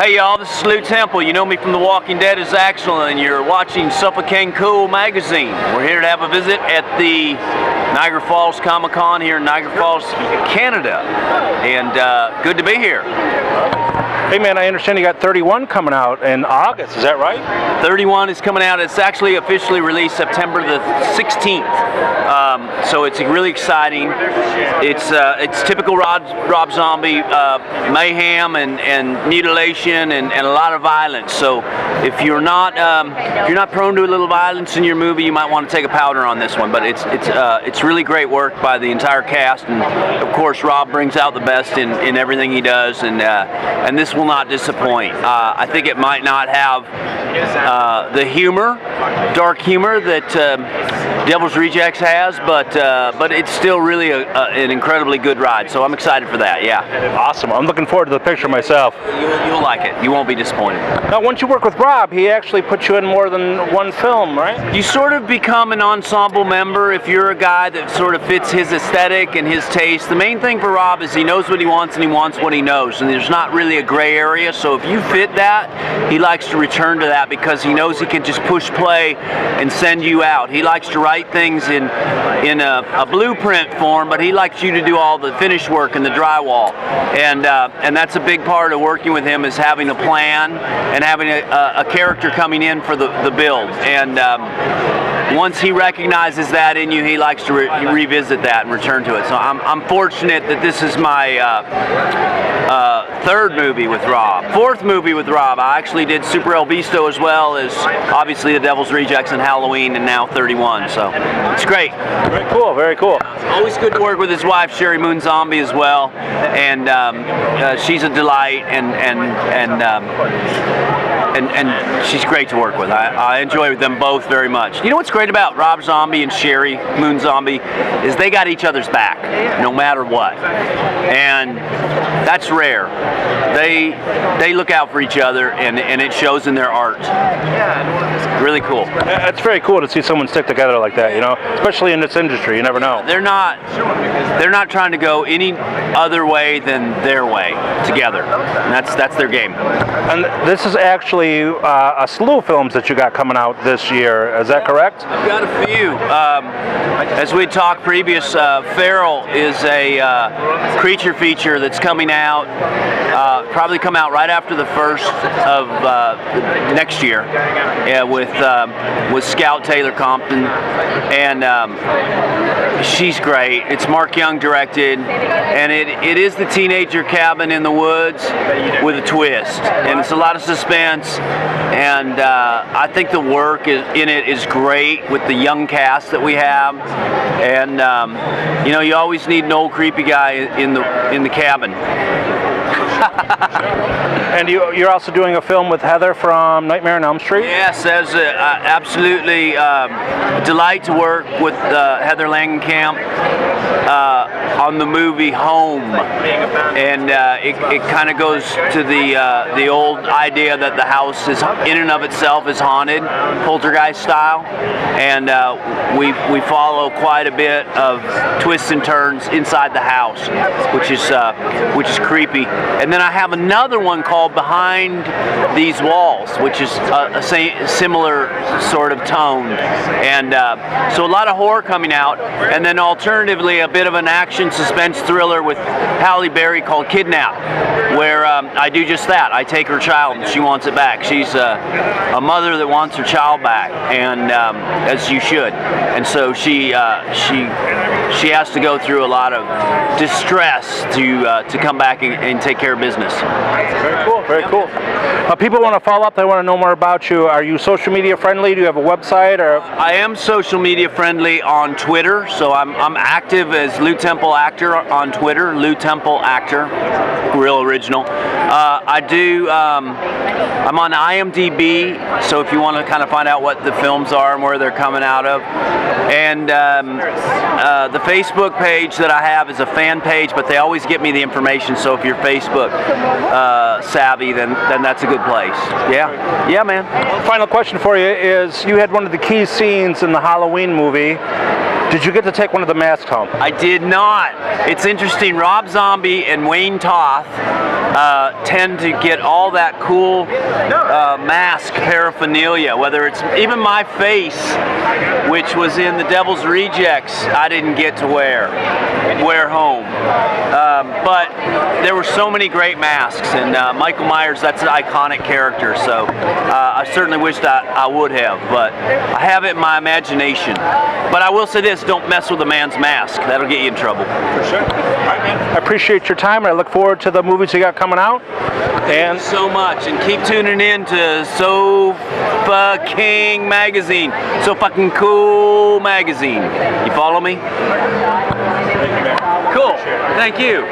Hey y'all, this is Lou Temple. You know me from The Walking Dead as Axel, and you're watching Suffocating Cool magazine. We're here to have a visit at the Niagara Falls Comic-Con here in Niagara Falls, Canada, and good to be here. Hey man, I understand you got 31 coming out in August, is that right? 31 is coming out. It's actually officially released September the 16th. So it's really exciting. It's typical Rob Zombie mayhem and mutilation and a lot of violence. So if you're not prone to a little violence in your movie, you might want to take a powder on this one. But it's really great work by the entire cast, and of course Rob brings out the best in everything he does, and this will not disappoint. I think it might not have the humor, dark humor that Devil's Rejects has, but it's still really an incredibly good ride. So I'm excited for that. Yeah. Awesome. I'm looking forward to the picture myself. You'll like it. You won't be disappointed. Now, once you work with Rob, he actually puts you in more than one film, right? You sort of become an ensemble member if you're a guy that sort of fits his aesthetic and his taste. The main thing for Rob is he knows what he wants and he wants what he knows, and there's not really a gray area. So if you fit that, he likes to return to that because he knows he can just push play and send you out. He likes to write things in a blueprint form, but he likes you to do all the finish work and the drywall, and that's a big part of working with him, is having a plan and having a character coming in for the build. And once he recognizes that in you, he likes to revisit that and return to it. So I'm fortunate that this is my third movie with Rob. Fourth movie with Rob. I actually did Super El Visto as well as obviously The Devil's Rejects and Halloween, and now 31. So it's great. Very cool, very cool. Always good to work with his wife, Sherry Moon Zombie, as well. And she's a delight, and she's great to work with. I enjoy them both very much. You know what's great about Rob Zombie and Sherry Moon Zombie is they got each other's back, no matter what. And that's rare. They look out for each other, and it shows in their art. Really cool. It's very cool to see someone stick together like that, you know, especially in this industry. You never know. They're not trying to go any other way than their way together. And that's their game. And this is actually a slew of films that you got coming out this year. Is that correct? I've got a few. As we talked previous, Feral is a creature feature that's coming out. Probably come out right after the first of next year, with Scout Taylor Compton, and she's great. It's Mark Young directed, and it is the teenager cabin in the woods with a twist, and it's a lot of suspense, and I think the work in it is great with the young cast that we have, and you know, you always need an old creepy guy in the cabin. And you're also doing a film with Heather from Nightmare on Elm Street? Yes, that's absolutely a delight to work with Heather Langenkamp on the movie Home, and it kind of goes to the old idea that the house is in and of itself is haunted, poltergeist style, and we follow quite a bit of twists and turns inside the house, which is creepy. And then I have another one called Behind These Walls, which is a similar sort of tone, and so a lot of horror coming out, and then alternatively a bit of an action suspense thriller with Halle Berry called Kidnap, where I do just that. I take her child and she wants it back. She's a mother that wants her child back, and as you should, and so she has to go through a lot of distress to come back and take care of business. Very cool, very cool. People want to follow up, they want to know more about you. Are you social media friendly? Do you have a website? Or I am social media friendly on Twitter, so I'm active as Lou Temple Actor on Twitter, Lou Temple Actor, real original. I'm on IMDb, so if you want to kind of find out what the films are and where they're coming out of. And the Facebook page that I have is a fan page, but they always get me the information. So if you're Facebook savvy, then that's a good place. Yeah, man. Final question for you is: you had one of the key scenes in the Halloween movie. Did you get to take one of the masks home? I did not. It's interesting. Rob Zombie and Wayne Toth tend to get all that cool mask paraphernalia, whether it's even my face, which was in The Devil's Rejects, I didn't get to wear home. But there were so many great masks, and Michael Myers, that's an iconic character, so I certainly wish that I would have, but I have it in my imagination. But I will say this, don't mess with a man's mask. That'll get you in trouble. For sure. All right, man. I appreciate your time, and I look forward to the movies you got coming out. And so much, and keep tuning in to So Fucking Magazine. So Fucking Cool Magazine. You follow me? Thank you, man. Cool. Thank you.